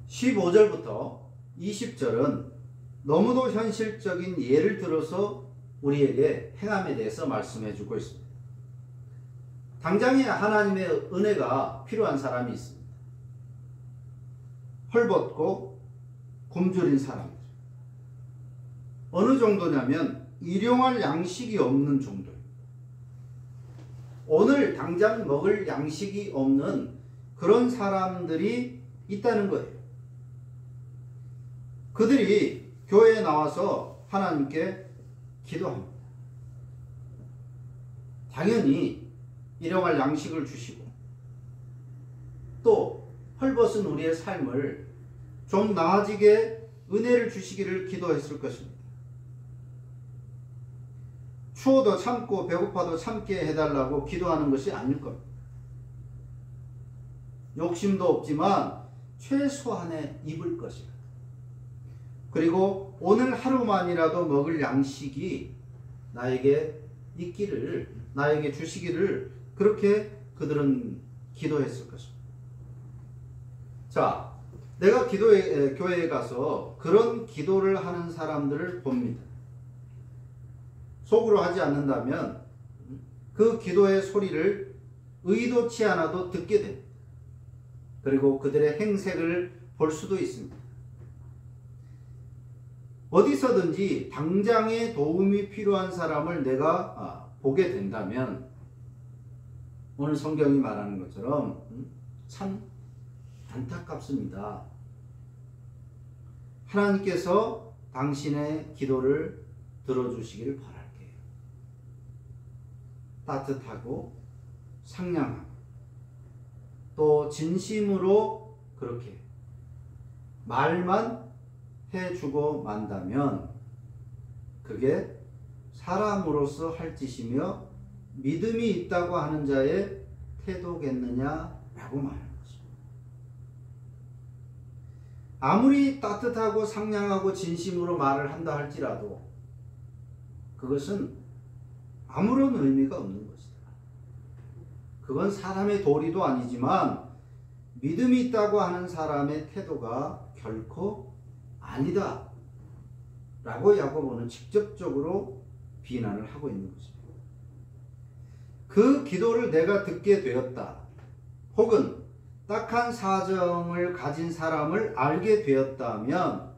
15절부터 20절은 너무도 현실적인 예를 들어서 우리에게 행함에 대해서 말씀해 주고 있습니다. 당장에 하나님의 은혜가 필요한 사람이 있습니다. 헐벗고 굶주린 사람들. 어느 정도냐면 일용할 양식이 없는 정도입니다. 오늘 당장 먹을 양식이 없는 그런 사람들이 있다는 거예요. 그들이 교회에 나와서 하나님께 기도합니다. 당연히 일용할 양식을 주시고 또 헐벗은 우리의 삶을 좀 나아지게 은혜를 주시기를 기도했을 것입니다. 추워도 참고 배고파도 참게 해달라고 기도하는 것이 아닐 겁니다. 욕심도 없지만 최소한의 입을 것이라. 그리고 오늘 하루만이라도 먹을 양식이 나에게 있기를, 나에게 주시기를 그렇게 그들은 기도했을 것입니다. 자, 내가 교회에 가서 그런 기도를 하는 사람들을 봅니다. 속으로 하지 않는다면 그 기도의 소리를 의도치 않아도 듣게 됩니다. 그리고 그들의 행색을 볼 수도 있습니다. 어디서든지 당장의 도움이 필요한 사람을 내가 보게 된다면 오늘 성경이 말하는 것처럼 참 안타깝습니다. 하나님께서 당신의 기도를 들어주시기를 바랄게요. 따뜻하고 상냥하고 또 진심으로 그렇게 말만 해주고 만다면 그게 사람으로서 할 짓이며 믿음이 있다고 하는 자의 태도겠느냐라고 말하는 것입니다. 아무리 따뜻하고 상냥하고 진심으로 말을 한다 할지라도 그것은 아무런 의미가 없는 것이다. 그건 사람의 도리도 아니지만 믿음이 있다고 하는 사람의 태도가 결코 아니다 라고 야고보는 직접적으로 비난을 하고 있는 것입니다. 그 기도를 내가 듣게 되었다 혹은 딱한 사정을 가진 사람을 알게 되었다면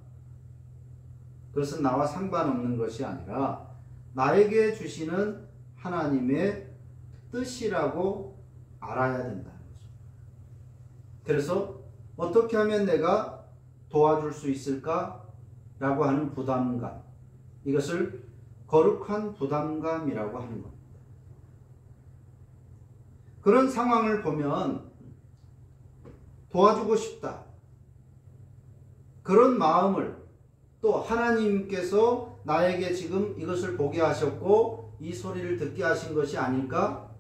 그것은 나와 상관없는 것이 아니라 나에게 주시는 하나님의 뜻이라고 알아야 된다는 거죠. 그래서 어떻게 하면 내가 도와줄 수 있을까? 라고 하는 부담감, 이것을 거룩한 부담감이라고 하는 겁니다. 그런 상황을 보면 도와주고 싶다. 그런 마음을 또 하나님께서 나에게 지금 이것을 보게 하셨고 이 소리를 듣게 하신 것이 아닐까?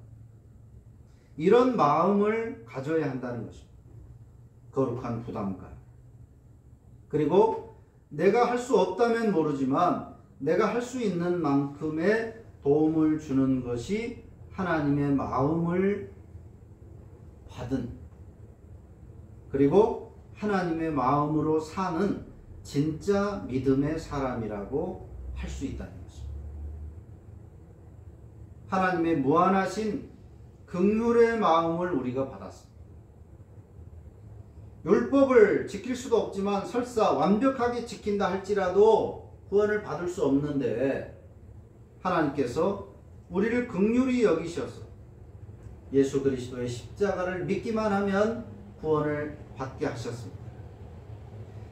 이런 마음을 가져야 한다는 것입니다. 거룩한 부담감. 그리고 내가 할 수 없다면 모르지만 내가 할 수 있는 만큼의 도움을 주는 것이 하나님의 마음을 받은 그리고 하나님의 마음으로 사는 진짜 믿음의 사람이라고 할 수 있다는 것입니다. 하나님의 무한하신 긍휼의 마음을 우리가 받았습니다. 율법을 지킬 수도 없지만 설사 완벽하게 지킨다 할지라도 구원을 받을 수 없는데 하나님께서 우리를 긍휼히 여기셔서 예수 그리스도의 십자가를 믿기만 하면 구원을 받게 하셨습니다.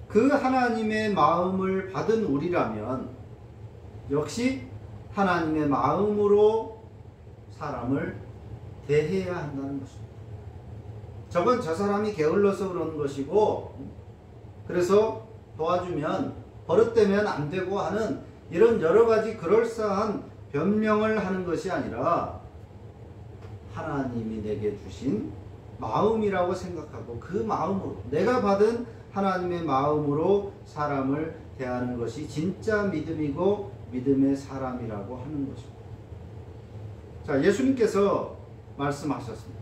그 하나님의 마음을 받은 우리라면 역시 하나님의 마음으로 사람을 대해야 한다는 것입니다. 저건 저 사람이 게을러서 그러는 것이고 그래서 도와주면 버릇되면 안 되고 하는 이런 여러 가지 그럴싸한 변명을 하는 것이 아니라 하나님이 내게 주신 마음이라고 생각하고 그 마음으로 내가 받은 하나님의 마음으로 사람을 대하는 것이 진짜 믿음이고 믿음의 사람이라고 하는 것입니다. 자, 예수님께서 말씀하셨습니다.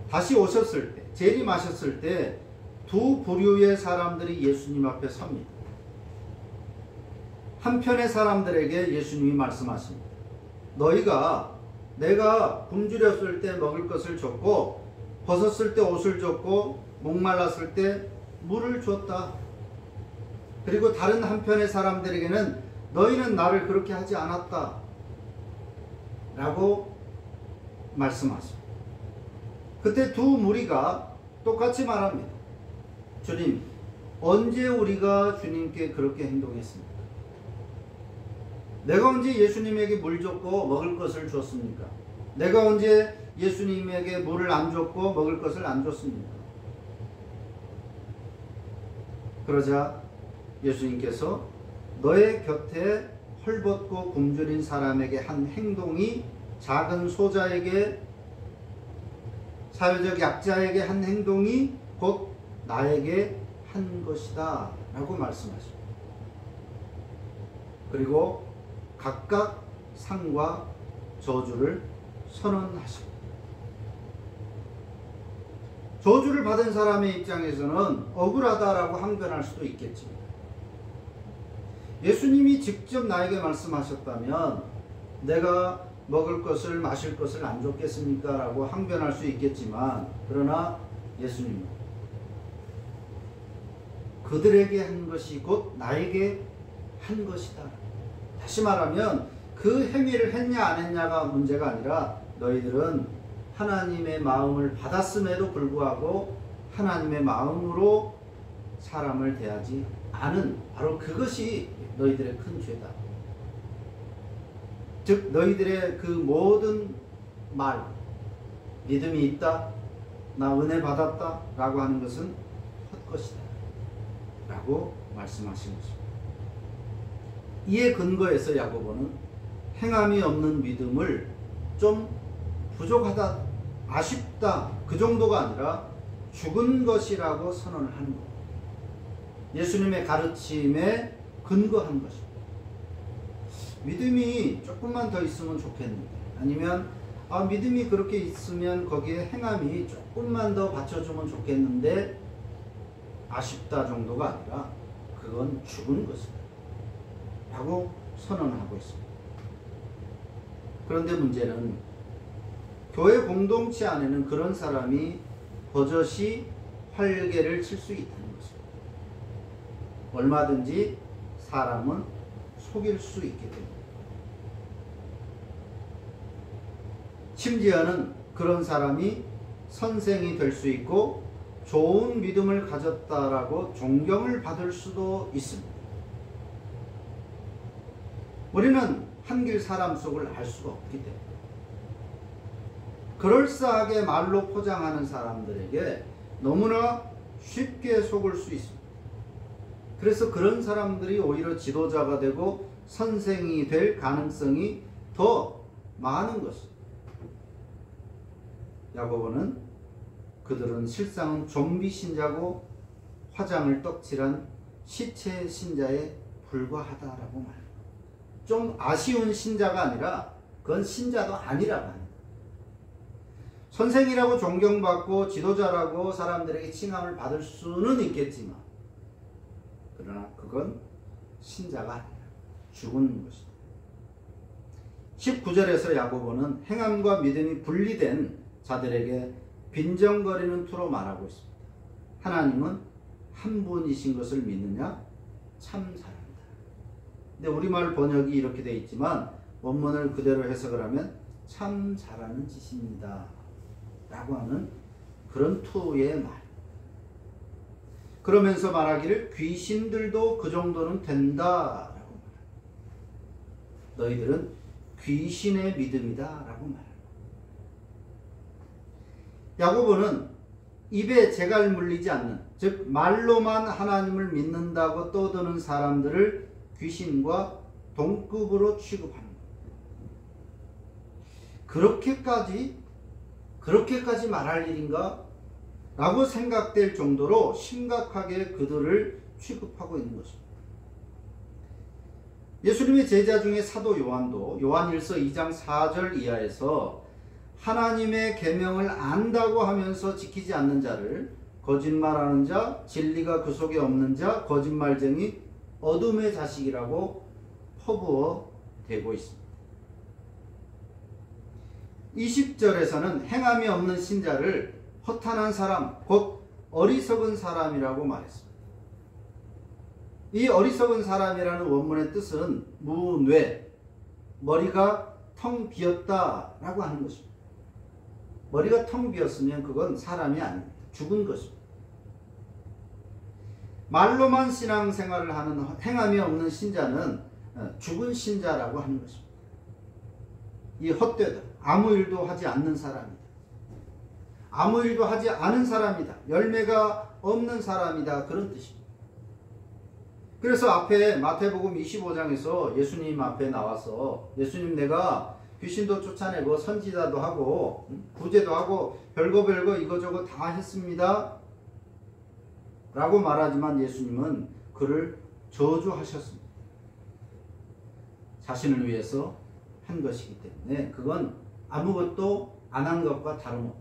다시 오셨을 때, 재림하셨을 때 두 부류의 사람들이 예수님 앞에 섭니다. 한편의 사람들에게 예수님이 말씀하십니다. 너희가 내가 굶주렸을 때 먹을 것을 줬고 벗었을 때 옷을 줬고 목말랐을 때 물을 줬다. 그리고 다른 한편의 사람들에게는 너희는 나를 그렇게 하지 않았다 라고 말씀하십니다. 그때 두 무리가 똑같이 말합니다. 주님, 언제 우리가 주님께 그렇게 행동했습니까? 내가 언제 예수님에게 물 줬고 먹을 것을 줬습니까? 내가 언제 예수님에게 물을 안 줬고 먹을 것을 안 줬습니까? 그러자 예수님께서 너의 곁에 헐벗고 굶주린 사람에게 한 행동이 작은 소자에게, 사회적 약자에게 한 행동이 곧 나에게 한 것이다 라고 말씀하십니다. 그리고 각각 상과 저주를 선언하십니다. 저주를 받은 사람의 입장에서는 억울하다라고 항변할 수도 있겠지만, 예수님이 직접 나에게 말씀하셨다면 내가 먹을 것을 마실 것을 안 줬겠습니까? 라고 항변할 수 있겠지만, 그러나 예수님은 그들에게 한 것이 곧 나에게 한 것이다. 다시 말하면 그 행위를 했냐 안 했냐가 문제가 아니라 너희들은 하나님의 마음을 받았음에도 불구하고 하나님의 마음으로 사람을 대하지 않은, 바로 그것이 너희들의 큰 죄다. 즉 너희들의 그 모든 말, 믿음이 있다, 나 은혜 받았다 라고 하는 것은 헛것이다 라고 말씀하신 것입니다. 이에 근거해서 야고보는 행함이 없는 믿음을 좀 부족하다, 아쉽다, 그 정도가 아니라 죽은 것이라고 선언을 하는 겁니다. 예수님의 가르침에 근거한 것입니다. 믿음이 조금만 더 있으면 좋겠는데, 아니면 믿음이 그렇게 있으면 거기에 행함이 조금만 더 받쳐주면 좋겠는데 아쉽다 정도가 아니라 그건 죽은 것이다 라고 선언하고 있습니다. 그런데 문제는 교회 공동체 안에는 그런 사람이 버젓이 활개를 칠 수 있다는 것입니다. 얼마든지 사람은 속일 수 있기 때문에. 심지어는 그런 사람이 선생이 될 수 있고 좋은 믿음을 가졌다라고 존경을 받을 수도 있습니다. 우리는 한길 사람 속을 알 수가 없기 때문에 그럴싸하게 말로 포장하는 사람들에게 너무나 쉽게 속을 수 있습니다. 그래서 그런 사람들이 오히려 지도자가 되고 선생이 될 가능성이 더 많은 것입니다. 야고보는 그들은 실상은 좀비 신자고 화장을 떡칠한 시체 신자에 불과하다라고 말합니다. 좀 아쉬운 신자가 아니라 그건 신자도 아니라고 합니다. 선생이라고 존경받고 지도자라고 사람들에게 칭함을 받을 수는 있겠지만, 그러나 그건 신자가 아니라 죽은 것이다. 19절에서 야고보는 행함과 믿음이 분리된 자들에게 빈정거리는 투로 말하고 있습니다. 하나님은 한 분이신 것을 믿느냐? 참 사람이다. 근데 우리말 번역이 이렇게 되어 있지만 원문을 그대로 해석을 하면 참 잘하는 짓입니다 라고 하는 그런 투의 말. 그러면서 말하기를 귀신들도 그 정도는 된다 라고 말합니다. 너희들은 귀신의 믿음이다 라고 말합니다. 야고보는 입에 재갈 물리지 않는, 즉 말로만 하나님을 믿는다고 떠드는 사람들을 귀신과 동급으로 취급하는 겁니다. 그렇게까지 말할 일인가? 라고 생각될 정도로 심각하게 그들을 취급하고 있는 것입니다. 예수님의 제자 중에 사도 요한도 요한일서 2장 4절 이하에서 하나님의 계명을 안다고 하면서 지키지 않는 자를 거짓말하는 자, 진리가 그 속에 없는 자, 거짓말쟁이, 어둠의 자식이라고 퍼부어 되고 있습니다. 20절에서는 행함이 없는 신자를 허탄한 사람, 곧 어리석은 사람이라고 말했습니다. 이 어리석은 사람이라는 원문의 뜻은 무뇌, 머리가 텅 비었다라고 하는 것입니다. 머리가 텅 비었으면 그건 사람이 아닙니다. 죽은 것입니다. 말로만 신앙생활을 하는 행함이 없는 신자는 죽은 신자라고 하는 것입니다. 이 헛되다, 아무 일도 하지 않는 사람이다. 아무 일도 하지 않은 사람이다. 열매가 없는 사람이다. 그런 뜻입니다. 그래서 앞에 마태복음 25장에서 예수님 앞에 나와서 예수님 내가 귀신도 쫓아내고 선지자도 하고 구제도 하고 별거 이거저거 다 했습니다. 라고 말하지만 예수님은 그를 저주하셨습니다. 자신을 위해서 한 것이기 때문에 그건 아무것도 안 한 것과 다름없다.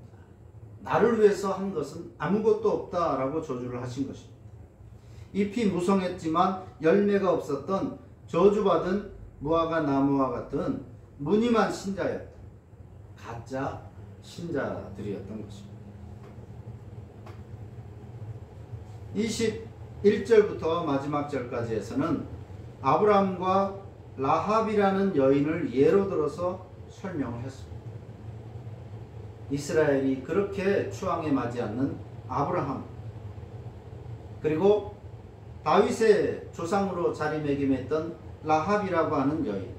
나를 위해서 한 것은 아무것도 없다라고 저주를 하신 것입니다. 잎이 무성했지만 열매가 없었던 저주받은 무화과 나무와 같은 무늬만 신자였다. 가짜 신자들이었던 것입니다. 21절부터 마지막 절까지 해서는 아브라함과 라합이라는 여인을 예로 들어서 설명을 했습니다. 이스라엘이 그렇게 추앙에 맞지 않는 아브라함, 그리고 다윗의 조상으로 자리매김했던 라합이라고 하는 여인,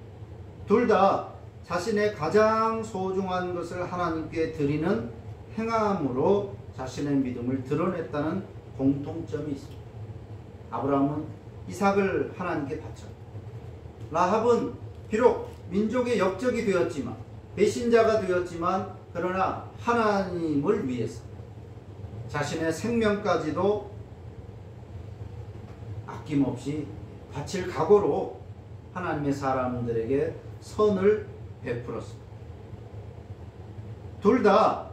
둘 다 자신의 가장 소중한 것을 하나님께 드리는 행함으로 자신의 믿음을 드러냈다는 공통점이 있습니다. 아브라함은 이삭을 하나님께 바쳤고, 라합은 비록 민족의 역적이 되었지만, 배신자가 되었지만, 그러나 하나님을 위해서 자신의 생명까지도 아낌없이 바칠 각오로 하나님의 사람들에게 선을 베풀었습니다. 둘 다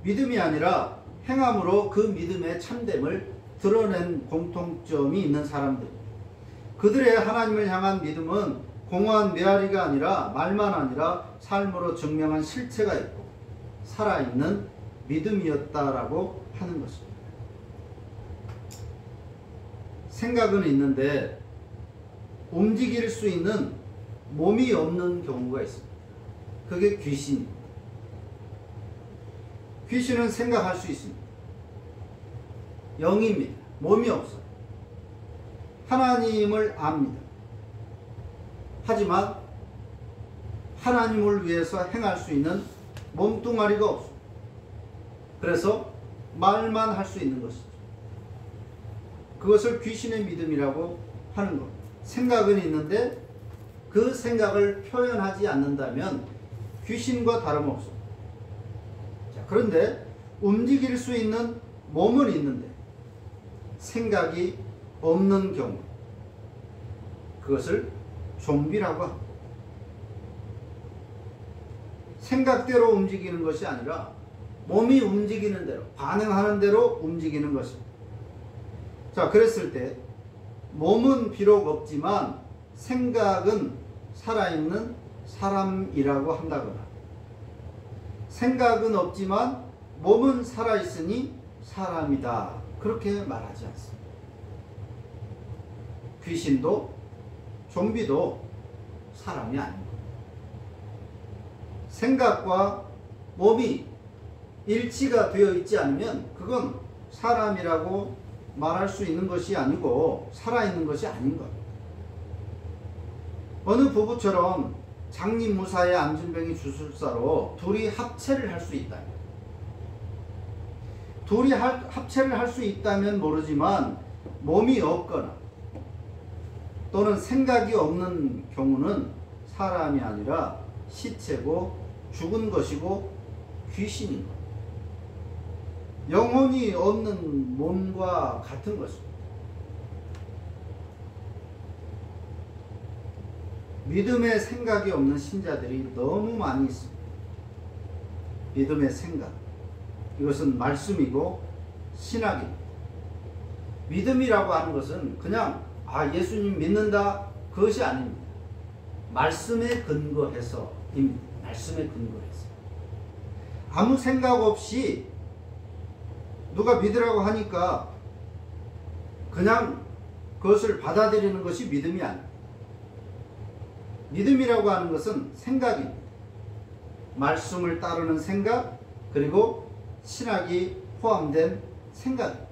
믿음이 아니라 행함으로 그 믿음의 참됨을 드러낸 공통점이 있는 사람들. 그들의 하나님을 향한 믿음은 공허한 메아리가 아니라 말만 아니라 삶으로 증명한 실체가 있고 살아있는 믿음이었다라고 하는 것입니다. 생각은 있는데 움직일 수 있는 몸이 없는 경우가 있습니다. 그게 귀신입니다. 귀신은 생각할 수 있습니다. 영입니다. 몸이 없어요. 하나님을 압니다. 하지만 하나님을 위해서 행할 수 있는 몸뚱아리가 없어요. 그래서 말만 할 수 있는 것이죠. 그것을 귀신의 믿음이라고 하는 겁니다. 생각은 있는데 그 생각을 표현하지 않는다면 귀신과 다름없어요. 자, 그런데 움직일 수 있는 몸은 있는데 생각이 없는 경우, 그것을 좀비라고 합니다. 생각대로 움직이는 것이 아니라 몸이 움직이는 대로, 반응하는 대로 움직이는 것입니다. 자, 그랬을 때 몸은 비록 없지만 생각은 살아있는 사람이라고 한다거나, 생각은 없지만 몸은 살아있으니 사람이다, 그렇게 말하지 않습니다. 귀신도 좀비도 사람이 아닙니다. 생각과 몸이 일치가 되어 있지 않으면 그건 사람이라고 말할 수 있는 것이 아니고 살아있는 것이 아닌 겁니다. 어느 부부처럼 장님무사의 안진뱅이 주술사로 둘이 합체를 할 수 있다면, 둘이 합체를 할 수 있다면 모르지만 몸이 없거나 또는 생각이 없는 경우는 사람이 아니라 시체고 죽은 것이고 귀신인 것. 영혼이 없는 몸과 같은 것입니다. 믿음의 생각이 없는 신자들이 너무 많이 있습니다. 믿음의 생각, 이것은 말씀이고 신학입니다. 믿음이라고 하는 것은 그냥 예수님 믿는다 그것이 아닙니다. 말씀에 근거해서입니다. 말씀에 근거해서. 아무 생각 없이 누가 믿으라고 하니까 그냥 그것을 받아들이는 것이 믿음이 아닙니다. 믿음이라고 하는 것은 생각입니다. 말씀을 따르는 생각, 그리고 신학이 포함된 생각입니다.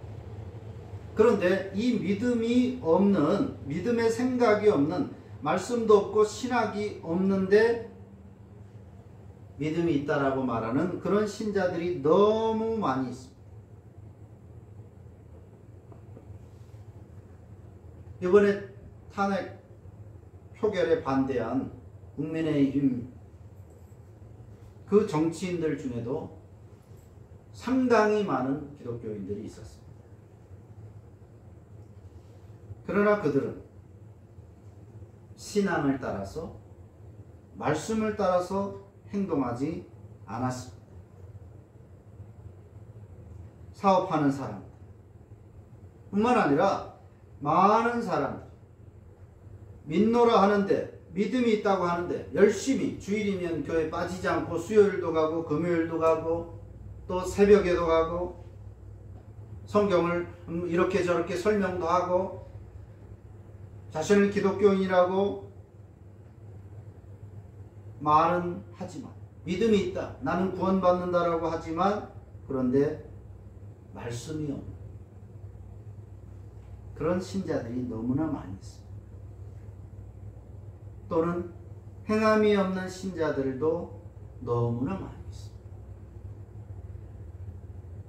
그런데 이 믿음이 없는, 믿음의 생각이 없는, 말씀도 없고 신학이 없는데 믿음이 있다라고 말하는 그런 신자들이 너무 많이 있습니다. 이번에 탄핵 표결에 반대한 국민의힘 그 정치인들 중에도 상당히 많은 기독교인들이 있었습니다. 그러나 그들은 신앙을 따라서, 말씀을 따라서 행동하지 않았습니다. 사업하는 사람들 뿐만 아니라 많은 사람들, 믿노라 하는데, 믿음이 있다고 하는데 열심히 주일이면 교회 빠지지 않고 수요일도 가고 금요일도 가고 또 새벽에도 가고 성경을 이렇게 저렇게 설명도 하고 자신을 기독교인이라고 말은 하지만, 믿음이 있다, 나는 구원받는다라고 하지만, 그런데 말씀이 없는 그런 신자들이 너무나 많이 있습니다. 또는 행함이 없는 신자들도 너무나 많이 있습니다.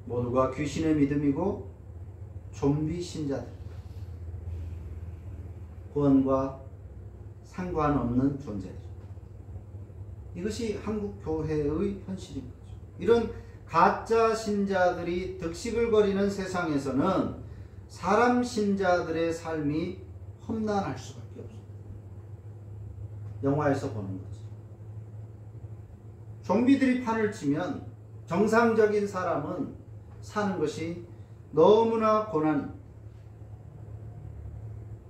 모두가 귀신의 믿음이고 좀비 신자들, 구원과 상관없는 존재죠. 이것이 한국 교회의 현실인 거죠. 이런 가짜 신자들이 득식을 거리는 세상에서는 사람 신자들의 삶이 험난할 수밖에 없습니다. 영화에서 보는 거죠. 좀비들이 판을 치면 정상적인 사람은 사는 것이 너무나 고난입니다.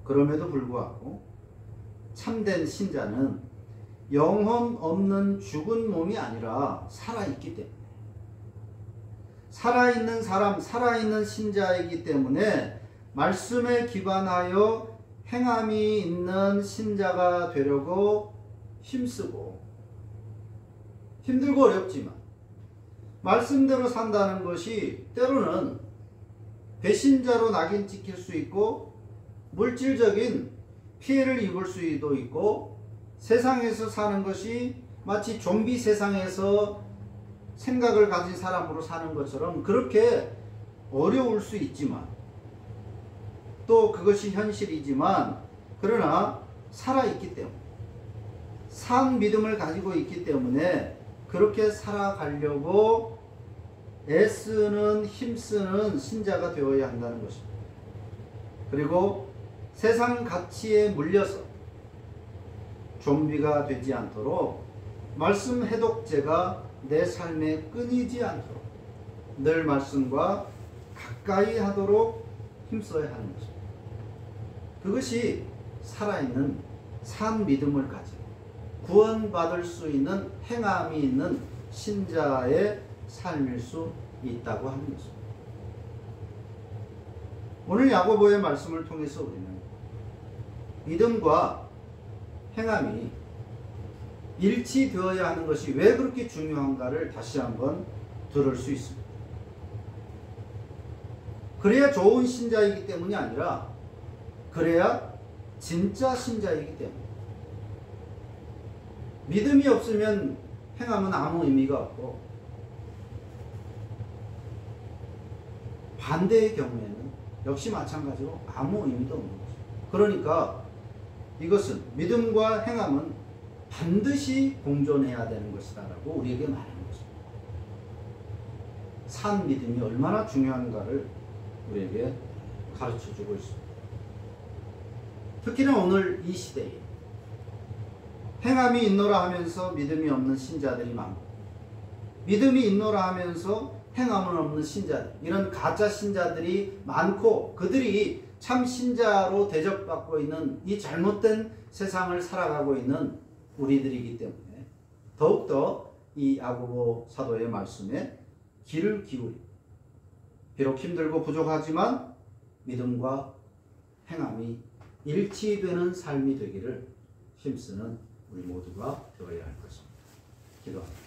그럼에도 불구하고 참된 신자는 영혼 없는 죽은 몸이 아니라 살아있기 때문에, 살아있는 사람, 살아있는 신자이기 때문에 말씀에 기반하여 행함이 있는 신자가 되려고 힘쓰고, 힘들고 어렵지만 말씀대로 산다는 것이 때로는 배신자로 낙인 찍힐 수 있고 물질적인 피해를 입을 수도 있고, 세상에서 사는 것이 마치 좀비 세상에서 생각을 가진 사람으로 사는 것처럼 그렇게 어려울 수 있지만, 또 그것이 현실이지만, 그러나 살아있기 때문에, 산 믿음을 가지고 있기 때문에 그렇게 살아가려고 애쓰는, 힘쓰는 신자가 되어야 한다는 것입니다. 그리고 세상 가치에 물려서 좀비가 되지 않도록 말씀 해독제가 내 삶에 끊이지 않도록 늘 말씀과 가까이 하도록 힘써야 하는 것입니다. 그것이 살아있는 산 믿음을 가진, 구원받을 수 있는 행함이 있는 신자의 삶일 수 있다고 하는 것입니다. 오늘 야고보의 말씀을 통해서 우리는 믿음과 행함이 일치되어야 하는 것이 왜 그렇게 중요한가를 다시 한번 들을 수 있습니다. 그래야 좋은 신자이기 때문이 아니라 그래야 진짜 신자이기 때문에. 믿음이 없으면 행함은 아무 의미가 없고, 반대의 경우에는 역시 마찬가지로 아무 의미도 없는 거죠. 그러니까 이것은, 믿음과 행함은 반드시 공존해야 되는 것이다 라고 우리에게 말하는 것입니다. 산 믿음이 얼마나 중요한가를 우리에게 가르쳐주고 있습니다. 특히나 오늘 이 시대에 행함이 있노라 하면서 믿음이 없는 신자들이 많고, 믿음이 있노라 하면서 행함은 없는 신자들, 이런 가짜 신자들이 많고 그들이 참 신자로 대접받고 있는 이 잘못된 세상을 살아가고 있는 우리들이기 때문에 더욱더 이 야고보 사도의 말씀에 귀를 기울이, 비록 힘들고 부족하지만 믿음과 행함이 일치되는 삶이 되기를 힘쓰는 우리 모두가 되어야 할 것입니다. 기도합니다.